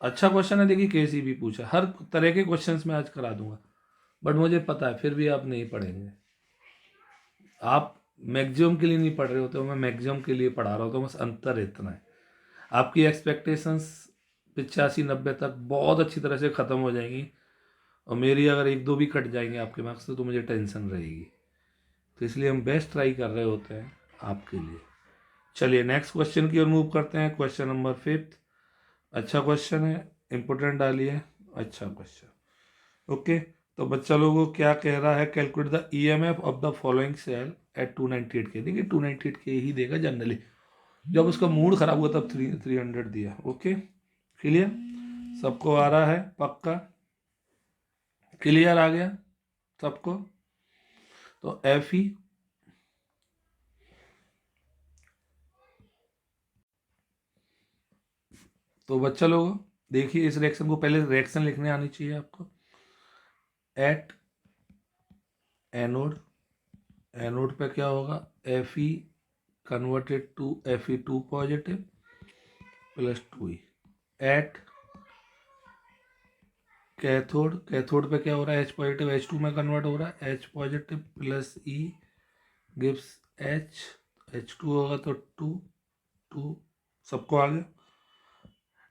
Speaker 1: अच्छा क्वेश्चन है। देखिए कैसी भी पूछा, हर तरह के क्वेश्चंस मैं आज करा दूंगा, बट मुझे पता है फिर भी आप नहीं पढ़ेंगे। आप मैक्सिमम के लिए नहीं पढ़ रहे होते हो, मैं मैक्सिमम के लिए पढ़ा रहा होता हूँ, बस अंतर इतना है। आपकी एक्सपेक्टेशंस 85-90 तक बहुत अच्छी तरह से ख़त्म हो जाएंगी, और मेरी अगर 1-2 भी कट जाएंगे आपके मार्क्स से तो मुझे टेंशन रहेगी। तो इसलिए हम बेस्ट ट्राई कर रहे होते हैं आपके लिए। चलिए नेक्स्ट क्वेश्चन की ओर मूव करते हैं। Question number 5। अच्छा क्वेश्चन है, इंपोर्टेंट डालिए, अच्छा क्वेश्चन। ओके, तो बच्चा लोगों को क्या कह रहा है? Calculate the EMF of the following cell at 298 K. देखिए 298 के ही देगा जनरली, जब उसका मूड खराब हुआ तब 300 दिया। Okay clear? सबको आ रहा है? पक्का क्लियर आ गया सबको? तो एफ ई तो बच्चा लोगों देखिए इस रिएक्शन को, पहले रिएक्शन लिखने आनी चाहिए आपको। एट एनोड, एनोड पे क्या होगा? F E converted to Fe2 positive plus 2E। At cathode, cathode पे क्या हो रहा है? H पॉजिटिव H2 में कन्वर्ट हो रहा है, H positive plus E gives H, H2 होगा तो 2 सबको आ गया।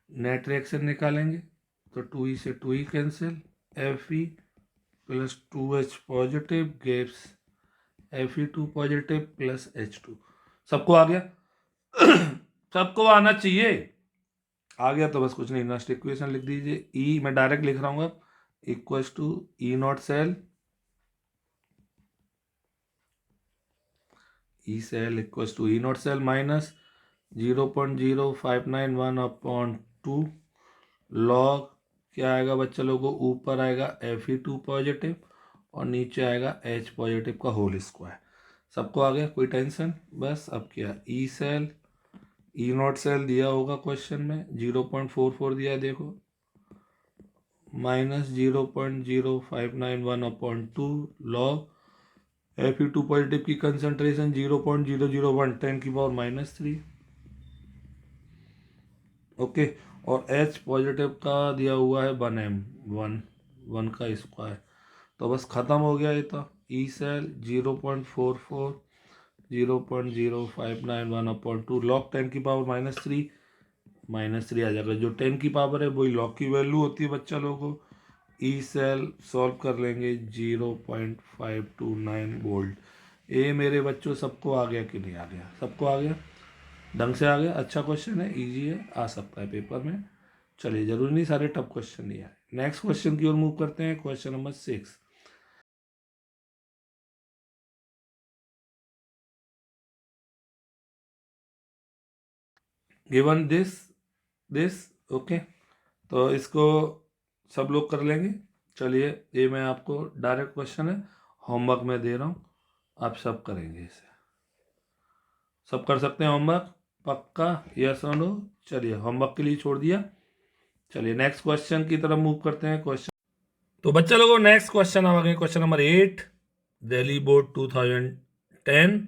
Speaker 1: नेट रिएक्शन निकालेंगे तो 2E से 2E cancel, Fe plus 2H positive gives Fe2 positive plus H2। सबको आ गया? सबको आना चाहिए। आ गया तो बस कुछ नहीं, नेक्स्ट इक्वेशन लिख दीजिए। ई मैं डायरेक्ट लिख रहा हूँ अब, equals to E not cell, E cell equals to E not cell minus 0.0591 upon 2 log क्या आएगा बच्चा लोगों? ऊपर आएगा Fe2 पॉजिटिव और नीचे आएगा H पॉजिटिव का होल स्क्वायर। सबको आ गया? कोई टेंशन? बस अब क्या, E cell E not cell दिया होगा क्वेश्चन में, 0.44 दिया है देखो, minus 0.0591 upon 2 log Fe2 positive की कंसंट्रेशन 0.001 10⁻³ ओके, और H पॉजिटिव का दिया हुआ है 1m 1 का स्क्वायर। तो बस ख़त्म हो गया ये तो। ई सेल 0.44 0.0591 अपॉन 2 लॉग 10⁻³ -3 आ जाएगा। जो 10 की पावर है वही लॉग की वैल्यू होती है बच्चा लोगों को। ई सेल सॉल्व कर लेंगे 0.529 वोल्ट। ये मेरे बच्चों सबको आ गया कि नहीं आ गया? सबको आ गया? ढंग से आ गया? अच्छा क्वेश्चन है, इजी है, आ सकता है पेपर में। चलिए जरूरी नहीं सारे टफ क्वेश्चन नहीं आए। नेक्स्ट क्वेश्चन की ओर मूव करते हैं। Question number 6। Given this okay, तो इसको सब लोग कर लेंगे। चलिए ये मैं आपको डायरेक्ट क्वेश्चन है, होमवर्क में दे रहा हूँ, आप सब करेंगे इसे। सब कर सकते हैं होमवर्क? पक्का? यस और नो? चलिए होमवर्क के लिए छोड़ दिया। चलिए नेक्स्ट क्वेश्चन की तरफ मूव करते हैं। क्वेश्चन तो बच्चा लोगों नेक्स्ट क्वेश्चन आ गए, question number 8, Delhi board 2010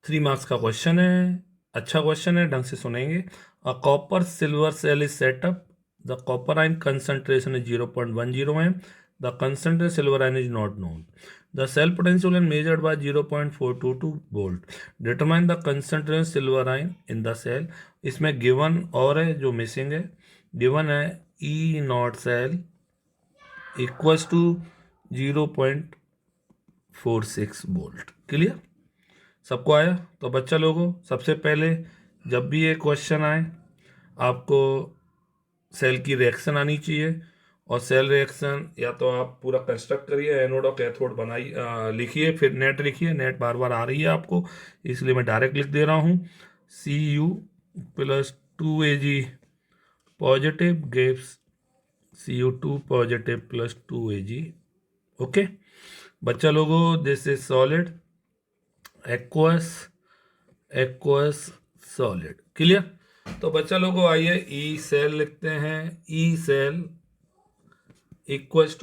Speaker 1: 3 marks का क्वेश्चन है। अच्छा क्वेश्चन है, ढंग से सुनेंगे। A copper silver cell is set up, the copper ion concentration is 0.10 m, the concentration silver ion is not known, the cell potential is measured by 0.422 volt, determine the concentration silver ion in the cell। इसमें given और है जो missing है, given है E not cell equals to 0.46 volt. Clear? सबको आया? तो बच्चा लोगों सबसे पहले जब भी ये क्वेश्चन आए आपको सेल की रिएक्शन आनी चाहिए, और सेल रिएक्शन या तो आप पूरा कंस्ट्रक्ट करिए, एनोड और कैथोड बनाइए, लिखिए, फिर नेट लिखिए। नेट बार बार आ रही है आपको, इसलिए मैं डायरेक्ट लिख दे रहा हूँ। Cu plus 2Ag positive gives Cu2 positive plus 2Ag। Okay बच्चा लोगों, this is solid aqueous aqueous solid. Clear. तो बच्चा लोगों आइए ई सेल लिखते हैं। E cell equals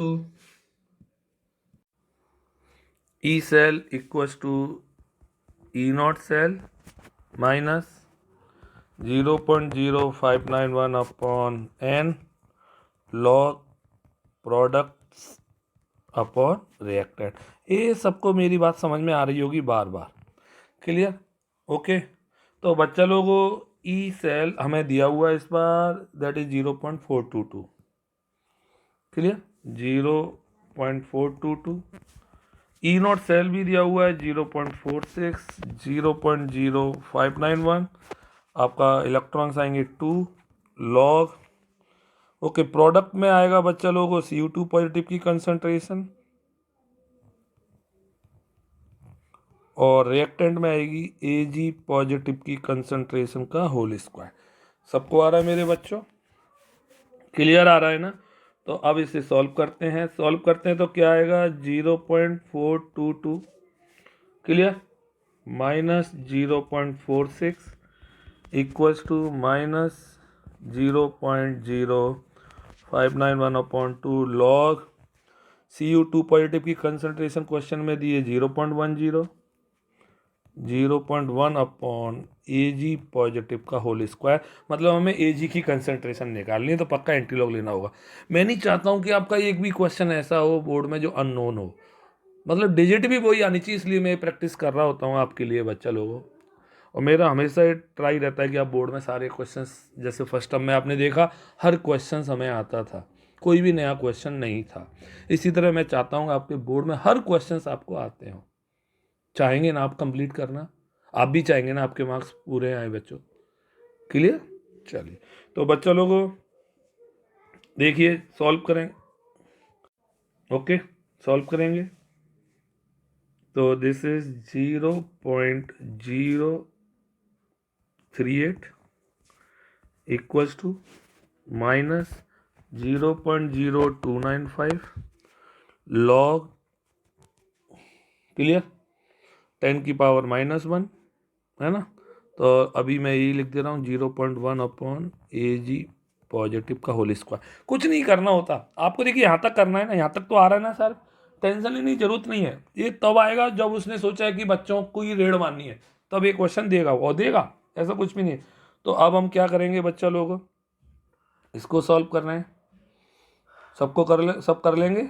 Speaker 1: to E not cell minus 0.0591 upon N log products upon reactant. ये सबको मेरी बात समझ में आ रही होगी बार बार। क्लियर। ओके। तो बच्चा लोगों ई सेल हमें दिया हुआ है इस बार, that is 0.422। Clear. 0.422। E not cell भी दिया हुआ है 0.46, 0.0591। आपका इलेक्ट्रॉन्स आएंगे 2 लॉग। ओके। प्रोडक्ट में आएगा बच्चा लोगों Cu2 पॉजिटिव की कंसंट्रेशन और रिएक्टेंट में आएगी Ag पॉजिटिव की कंसंट्रेशन का होल स्क्वायर। सबको आ रहा है मेरे बच्चों? क्लियर आ रहा है ना? तो अब इसे सॉल्व करते हैं। तो क्या आएगा 0.422 clear minus 0.46 equals to minus 0.0591 upon 2 log Cu2 positive की कंसंट्रेशन क्वेश्चन में दी है 0.1 अपॉन Ag पॉजिटिव का होल स्क्वायर। मतलब हमें Ag की कंसंट्रेशन निकालनी है, तो पक्का एंटीलॉग लेना होगा। मैं नहीं चाहता हूं कि आपका एक भी क्वेश्चन ऐसा हो बोर्ड में जो अननोन हो, मतलब डिजिट भी वही आनी चाहिए, इसलिए मैं प्रैक्टिस कर रहा होता हूँ आपके लिए बच्चा लोगों। और मेरा हमेशा ये ट्राई रहता है कि आप बोर्ड में सारे क्वेश्चंस, जैसे फर्स्ट टर्म में आपने देखा हर क्वेश्चन हमें आता था, कोई भी नया क्वेश्चन नहीं था। इसी तरह मैं चाहता हूँ आपके बोर्ड में हर क्वेश्चंस आपको आते हों। चाहेंगे ना आप कंप्लीट करना? आप भी चाहेंगे ना आपके मार्क्स पूरे आए बच्चों? क्लियर। चलिए, तो बच्चों लोगों देखिए सॉल्व करें। ओके, सॉल्व करेंगे। तो this is 0.038 equals to minus 0.0295 log clear 10 की पावर -1 है ना। तो अभी मैं यही लिख दे रहा हूँ 0.1 अपॉन Ag पॉजिटिव का होल स्क्वायर। कुछ नहीं करना होता आपको। देखिए यहाँ तक करना है ना, यहाँ तक तो आ रहा है ना सर, टेंशन लेने की जरूरत नहीं है। ये तब आएगा जब उसने सोचा है कि बच्चों को ही रेड मारनी है, तब ये क्वेश्चन देगा वो देगा, ऐसा कुछ भी नहीं है। तो अब हम क्या करेंगे बच्चा लोग, इसको सॉल्व करना है। सबको सब कर लेंगे।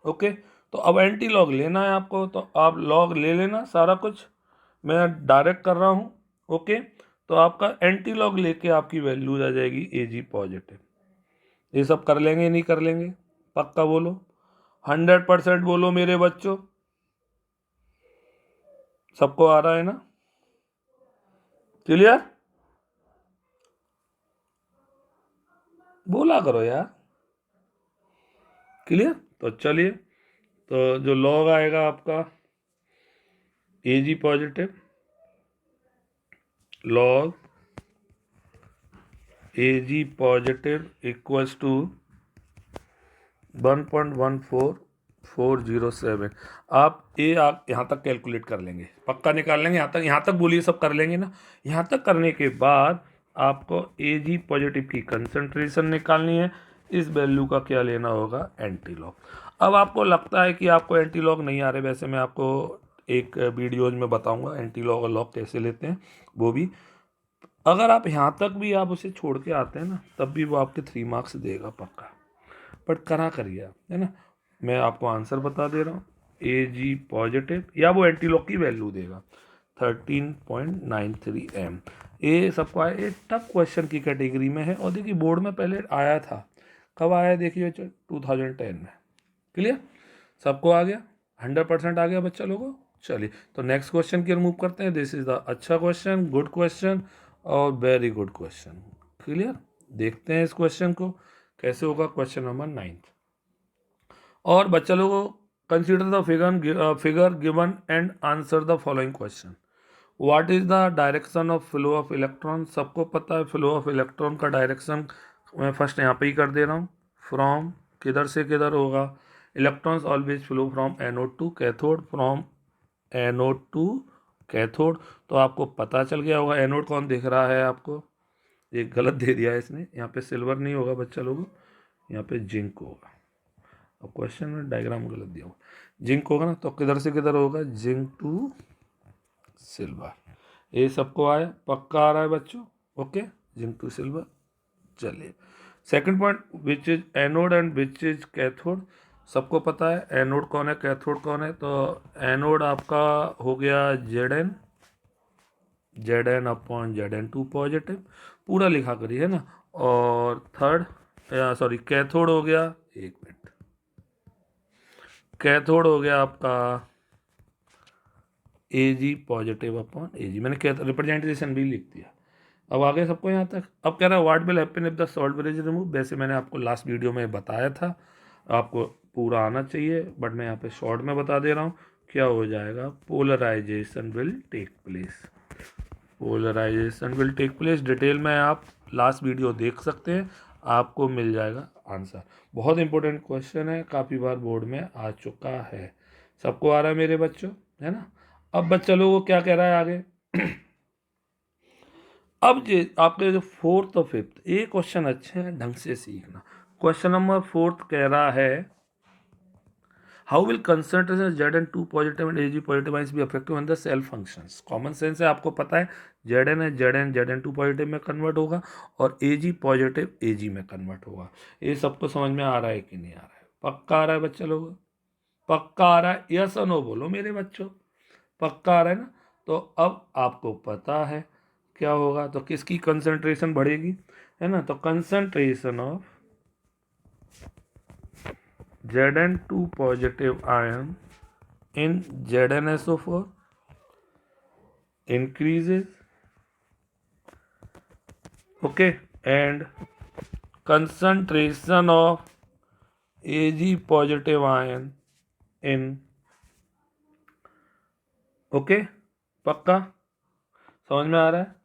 Speaker 1: ओके। तो अब एंटी लॉग लेना है आपको, तो आप लॉग ले लेना सारा कुछ, मैं डायरेक्ट कर रहा हूँ। ओके। तो आपका एंटी लॉग लेके आपकी वैल्यूज आ जाएगी Ag पॉजिटिव। ये सब कर लेंगे नहीं कर लेंगे? पक्का बोलो, 100% बोलो मेरे बच्चों। सबको आ रहा है ना? क्लियर? बोला करो यार। क्लियर। तो चलिए, तो जो लॉग आएगा आपका Ag positive log Ag positive equals to 1.14407। आप यहाँ तक कैलकुलेट कर लेंगे, पक्का निकाल लेंगे। यहाँ तक बोलिए, सब कर लेंगे ना। यहाँ तक करने के बाद आपको Ag पॉजिटिव की कंसंट्रेशन निकालनी है। इस वैल्यू का क्या लेना होगा? Anti log. अब आपको लगता है कि आपको एंटी लॉग नहीं आ रहे, वैसे मैं आपको एक वीडियोज में बताऊंगा एंटी लॉग और लॉग कैसे लेते हैं वो भी। अगर आप यहाँ तक भी आप उसे छोड़ के आते हैं ना, तब भी वो आपके 3 मार्क्स देगा पक्का। बट करा करिए आप, है ना। मैं आपको आंसर बता दे रहा हूँ, Ag पॉजिटिव या वो एंटीलॉग की वैल्यू देगा 13.93 m। ये सबको आया, ये टफ क्वेश्चन की कैटेगरी में है। और देखिए बोर्ड में पहले आया था, कब आया देखिए 2010 में। क्लियर। सबको आ गया, 100% आ गया बच्चा लोगों। चलिए, तो नेक्स्ट क्वेश्चन की मूव करते हैं। दिस इज द अच्छा क्वेश्चन, गुड क्वेश्चन और वेरी गुड क्वेश्चन। क्लियर। देखते हैं इस क्वेश्चन को कैसे होगा। Question number 9। और बच्चा लोगों consider the figure given and answer the following question. What is the direction of flow of electron? सबको पता है फ्लो ऑफ इलेक्ट्रॉन का डायरेक्शन, मैं फर्स्ट यहाँ पे ही कर दे रहा हूँ। फ्रॉम किधर से किधर होगा? Electrons always flow from anode to cathode, from anode to cathode, तो आपको पता चल गया होगा एनोड कौन दिख रहा है आपको। एक गलत दे दिया है इसने, यहाँ पे सिल्वर नहीं होगा बच्चा लोगों, यहाँ पे जिंक होगा। अब क्वेश्चन में डायग्राम गलत दिया होगा, जिंक होगा ना, तो किधर से किधर होगा, जिंक टू सिल्वर। ये सबको आया, पक्का आ रहा है बच्चों, ओके, जिंक टू सिल्वर। चलिए second point, which is anode and which is cathode. सबको पता है एनोड कौन है, कैथोड कौन है। तो एनोड आपका हो गया Zn अपॉन Zn2 पॉजिटिव, पूरा लिखा करिए है ना। और थर्ड सॉरी कैथोड हो गया, एक मिनट, कैथोड हो गया आपका Ag पॉजिटिव अपॉन Ag, मैंने रिप्रेजेंटेशन भी लिख दिया। अब आगे सबको यहाँ तक। अब कह रहा है what will happen if the salt bridge remove. वैसे मैंने आपको लास्ट वीडियो में बताया था, आपको पूरा आना चाहिए, बट मैं यहाँ पे शॉर्ट में बता दे रहा हूँ। क्या हो जाएगा, polarization will take place, polarization will take place. Detail में आप लास्ट वीडियो देख सकते हैं, आपको मिल जाएगा आंसर। बहुत इंपॉर्टेंट क्वेश्चन है, काफ़ी बार बोर्ड में आ चुका है। सबको आ रहा है मेरे बच्चों, है ना। अब बच्चा लोगों क्या कह रहा है आगे अब ये आपके जो फोर्थ और फिफ्थ, ये क्वेश्चन अच्छे हैं, ढंग से सीखना। क्वेश्चन नंबर फोर्थ कह रहा है how will concentration Zn2 positive and Ag positive ions be affective on the cell functions. Common sense है, आपको पता है Zn है, Zn2 पॉजिटिव में कन्वर्ट होगा और Ag पॉजिटिव Ag में कन्वर्ट होगा। ये सबको समझ में आ रहा है कि नहीं आ रहा है, पक्का आ रहा है बच्चा लोग, पक्का आ रहा है, यस और नो बोलो मेरे बच्चों, पक्का आ रहा है ना। तो अब आपको पता है क्या होगा, तो किसकी कंसंट्रेशन बढ़ेगी, है ना। तो concentration of Zn2 positive ion in ZnSO4 increases, okay, and concentration of Ag positive ion in, okay, पक्का समझ में आ रहा है।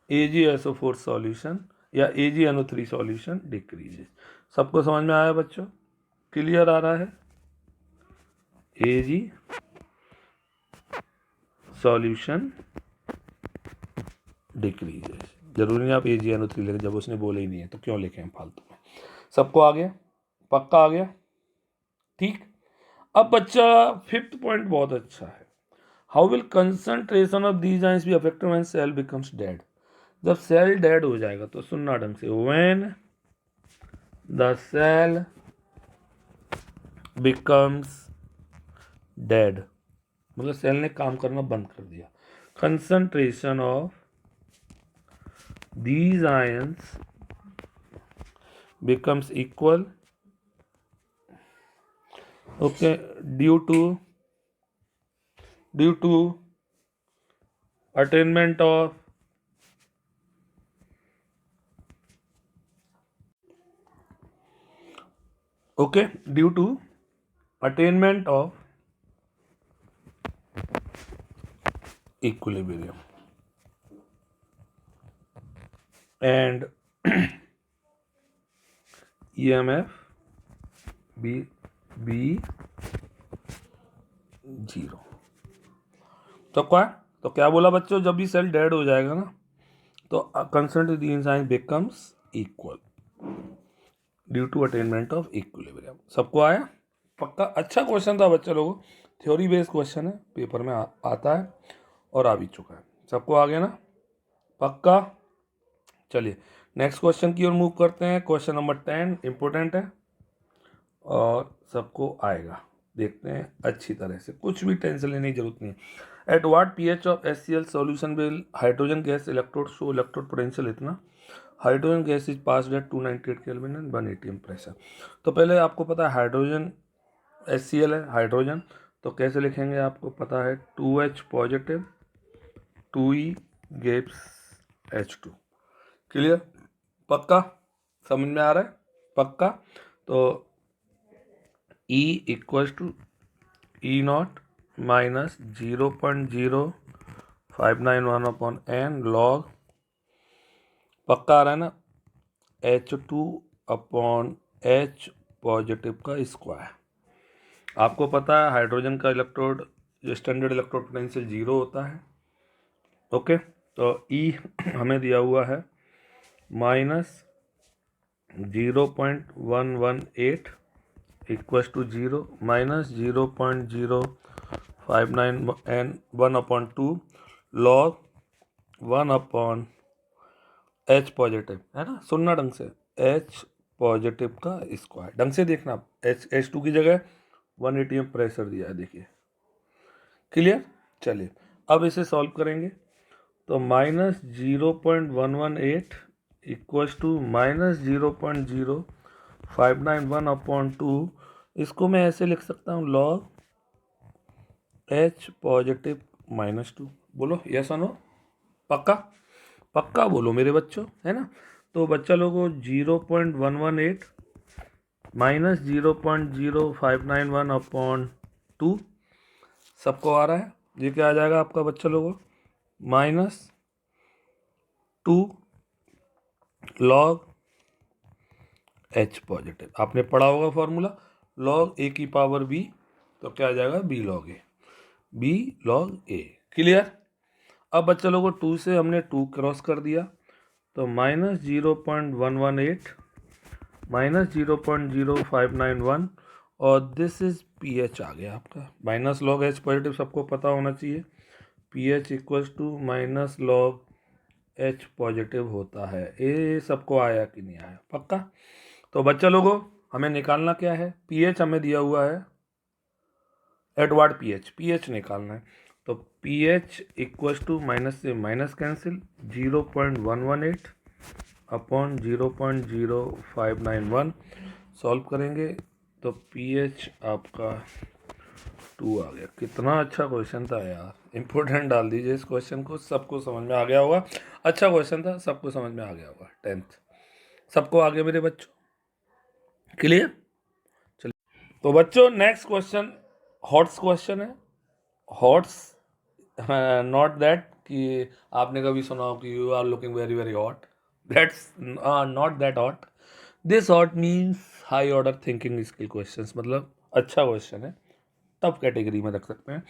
Speaker 1: AgSO4 सॉल्यूशन या AgNO3 सॉल्यूशन डिक्रीजेस। सबको समझ में आया बच्चों, क्लियर आ रहा है। Ag सॉल्यूशन डिक्रीजेस, जरूरी नहीं आप AgNO3 लिखें, जब उसने बोले ही नहीं है तो क्यों लिखें फालतू में। सबको आ गया, पक्का आ गया, ठीक। अब बच्चा फिफ्थ पॉइंट बहुत अच्छा है, how will concentration of these ions be affected when cell becomes dead. जब सेल डेड हो जाएगा तो सुनना ढंग से, when the cell becomes dead, मतलब सेल ने काम करना बंद कर दिया। Concentration of these ions becomes equal, okay, due to attainment of due to attainment of equilibrium and EMF be 0। तो क्या बोला बच्चों, जब भी सेल डेड हो जाएगा ना तो concentration these ions becomes equal due to attainment of equilibrium. सबको आया, पक्का। अच्छा क्वेश्चन था बच्चा लोगों, थ्योरी बेस्ड क्वेश्चन है, पेपर में आता है और आ भी चुका है। सबको आ गया ना, पक्का। चलिए नेक्स्ट क्वेश्चन की ओर मूव करते हैं। क्वेश्चन नंबर 10 इंपॉर्टेंट है और सबको आएगा, देखते हैं अच्छी तरह से, कुछ भी टेंशन लेने की जरूरत नहीं है। At what pH of HCl solution will hydrogen gas electrode show electrode potential इतना, hydrogen gas is passed at 298 kelvin and 1 atm pressure. तो पहले आपको पता है हाइड्रोजन HCl है हाइड्रोजन, तो कैसे लिखेंगे आपको पता है, 2H positive 2E gives H2, clear, पक्का समझ में आ रहा है, पक्का। तो E equals to E0 minus 0.0591 upon n log, पक्का आ रहा है ना, H2 अपॉन H पॉजिटिव का स्क्वायर। आपको पता है हाइड्रोजन का इलेक्ट्रोड जो स्टैंडर्ड इलेक्ट्रोड पोटेंशियल 0 होता है। ओके, तो ई हमें दिया हुआ है -0.118 equals to 0 -0.059 n 1/2 log 1/H positive, है ना, सुनना ढंग से, H पॉजिटिव का स्क्वायर, ढंग से देखना। H2 की जगह 180 में प्रेशर दिया है, देखिए, क्लियर। चलिए अब इसे सॉल्व करेंगे, तो -0.118 इक्वल्स टू -0.0591/2, इसको मैं ऐसे लिख सकता हूँ log H पॉजिटिव -2। बोलो यस और नो, पक्का पक्का बोलो मेरे बच्चों, है ना। तो बच्चा लोगों 0.118 -0.0591/2 सबको आ रहा है, ये क्या आ जाएगा आपका बच्चा लोगों, -2 log H पॉजिटिव। आपने पढ़ा होगा फॉर्मूला, log A की पावर B, तो क्या आ जाएगा B log A, B log A, clear. अब बच्चा लोगों 2 से हमने 2 क्रॉस कर दिया, तो -0.118 -0.0591 और दिस इज pH आ गया आपका, माइनस लॉग H पॉजिटिव सबको पता होना चाहिए, pH equals to minus log H positive होता है। ये सबको आया कि नहीं आया, पक्का। तो बच्चा लोगों हमें निकालना क्या है, pH हमें दिया हुआ है, एडवर्ड pH निकालना है, तो pH इक्वल्स टू माइनस से माइनस कैंसिल, 0.118 अपॉन 0.0591 सॉल्व करेंगे तो pH आपका 2 आ गया। कितना अच्छा क्वेश्चन था यार, इम्पोर्टेंट डाल दीजिए इस क्वेश्चन को, सबको समझ में आ गया होगा, अच्छा क्वेश्चन था, सबको समझ में आ गया होगा, 10th सबको आ गया मेरे बच्चों, क्लियर। चलिए तो बच्चों नेक्स्ट क्वेश्चन हॉट्स क्वेश्चन है, हॉट्स, नॉट दैट कि आपने कभी सुना हो कि you are looking very very hot, that's not that hot, this hot means high order thinking skill questions, मतलब अच्छा क्वेश्चन है, टफ कैटेगरी में रख सकते हैं।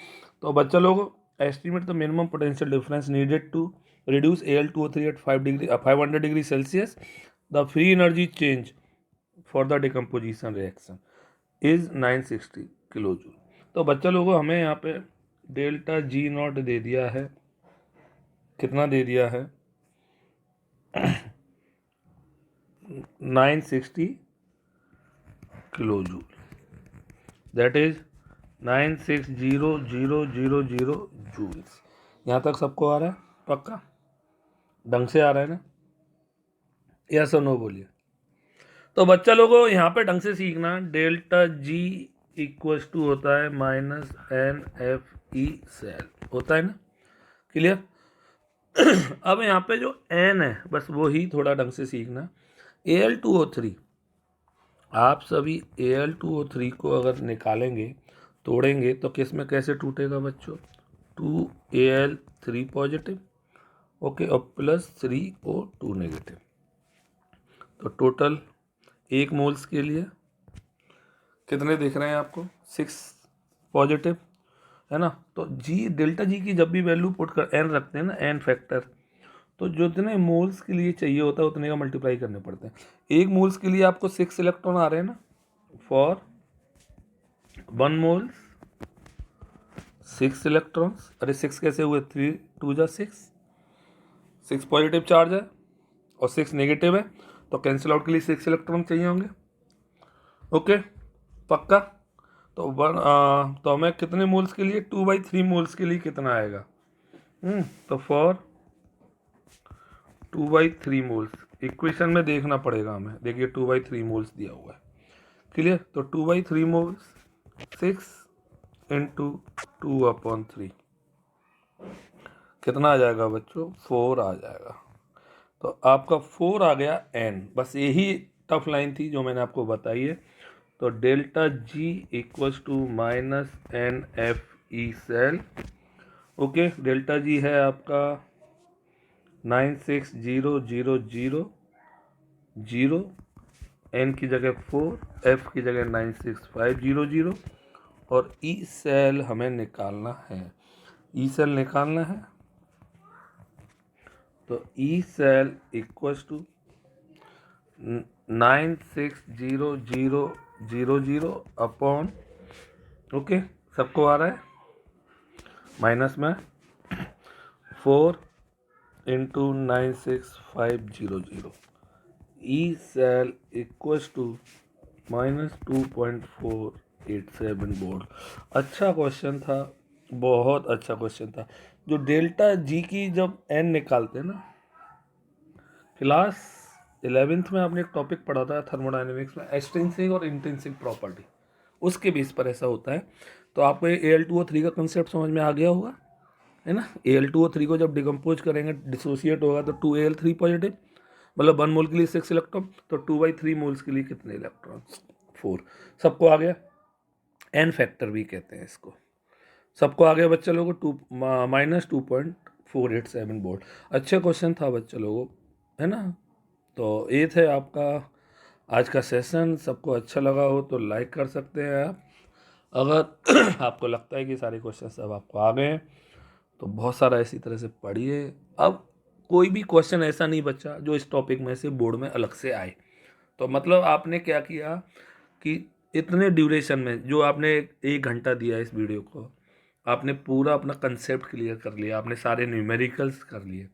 Speaker 1: तो बच्चा लोग estimate the minimum potential difference needed to reduce Al2O3 at 500 degree Celsius, the free energy change for the decomposition reaction is 960 kilo joule. तो बच्चा लोगों हमें यहाँ पे डेल्टा G नॉट दे दिया है, कितना दे दिया है 960 kilo joule, that is 960,000 joules. यहाँ तक सबको आ रहा है, पक्का ढंग से आ रहा है ना, यस और नो बोलिए। तो बच्चा लोगों यहाँ पे ढंग से सीखना, डेल्टा G इक्वल्स टू होता है -NFE सेल, होता है ना, क्लियर। अब यहाँ पे जो N है बस वो ही थोड़ा ढंग से सीखना, Al2O3, आप सभी Al2O3 को अगर निकालेंगे तोड़ेंगे तो किस में कैसे टूटेगा बच्चों, 2Al3 पॉजिटिव, ओके, और प्लस 3O2 नेगेटिव, तो टोटल 1 मोल्स के लिए कितने दिख रहे हैं आपको, 6 पॉजिटिव, है ना। तो डेल्टा जी की जब भी वैल्यू पुट कर एन रखते हैं ना, एन फैक्टर, तो जितने मोल्स के लिए चाहिए होता है उतने का मल्टीप्लाई करने पड़ते हैं। 1 मोल्स के लिए आपको 6 इलेक्ट्रॉन आ रहे हैं ना, फॉर 1 मोल्स 6 इलेक्ट्रॉन्स, अरे 6 कैसे हुए, 3 2 जा 6 पॉजिटिव चार्ज है और 6 नेगेटिव है, तो कैंसिल आउट के लिए 6 इलेक्ट्रॉन चाहिए होंगे, ओके, पक्का। तो हमें कितने मोल्स के लिए, 2/3 मोल्स के लिए कितना आएगा, तो फॉर 2/3 मोल्स, इक्वेशन में देखना पड़ेगा हमें, देखिए 2/3 मोल्स दिया हुआ है, क्लियर। तो 2/3 मोल्स 6 इंटू 2/3 कितना आ जाएगा बच्चों, 4 आ जाएगा। तो आपका 4 आ गया N, बस यही टफ लाइन थी जो मैंने आपको बताई है। तो delta G equals to -NFE cell, okay, delta G है आपका 960,000, N की जगह 4, F की जगह 96500, और ई सेल हमें निकालना है। ई सेल निकालना है तो E cell equals to 960000 upon, okay सबको आ रहा है, माइनस में 4 into 96500। E cell equals to -2.487 volt. अच्छा क्वेश्चन था, बहुत अच्छा क्वेश्चन था। जो डेल्टा जी की जब एन निकालते हैं ना, क्लास 11th में आपने एक टॉपिक पढ़ा था थर्मोडायनेमिक्स में, एक्सट्रिंसिक और इंट्रिंसिक प्रॉपर्टी, उसके बेस पर ऐसा होता है। तो आपको Al2O3 का कंसेप्ट समझ में आ गया होगा, है ना। Al2O3 को जब डिकम्पोज करेंगे, डिसोसिएट होगा तो 2Al3 पॉजिटिव, मतलब 1 मोल के लिए 6 इलेक्ट्रॉन, तो 2/3 मोल्स के लिए कितने इलेक्ट्रॉन, 4। सबको आ गया, एन फैक्टर भी कहते हैं इसको। सबको आ गया बच्चा लोगों को, -2.487 वोल्ट। अच्छा क्वेश्चन था बच्चा लोगों, है ना। तो ये थे आपका आज का सेशन। सबको अच्छा लगा हो तो लाइक कर सकते हैं आप। अगर आपको लगता है कि सारे क्वेश्चन सब आपको आ गए हैं तो बहुत सारा इसी तरह से पढ़िए। अब कोई भी क्वेश्चन ऐसा नहीं बचा जो इस टॉपिक में से बोर्ड में अलग से आए। तो मतलब आपने क्या किया कि इतने ड्यूरेशन में जो आपने 1 घंटा दिया इस वीडियो को, आपने पूरा अपना कंसेप्ट क्लियर कर लिया, आपने सारे न्यूमेरिकल्स कर लिए,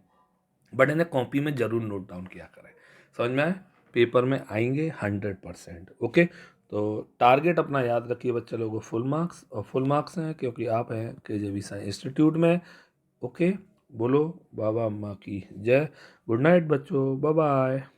Speaker 1: बट इन्हें कॉपी में ज़रूर नोट डाउन किया करें। समझ में आए, पेपर में आएंगे 100%। ओके, तो टारगेट अपना याद रखिए बच्चे लोगों, फुल मार्क्स, और फुल मार्क्स हैं क्योंकि आप हैं KJV साइंस इंस्टीट्यूट में। ओके, बोलो बाबा अम्मा की जय। गुड नाइट बच्चों, बाय बाय।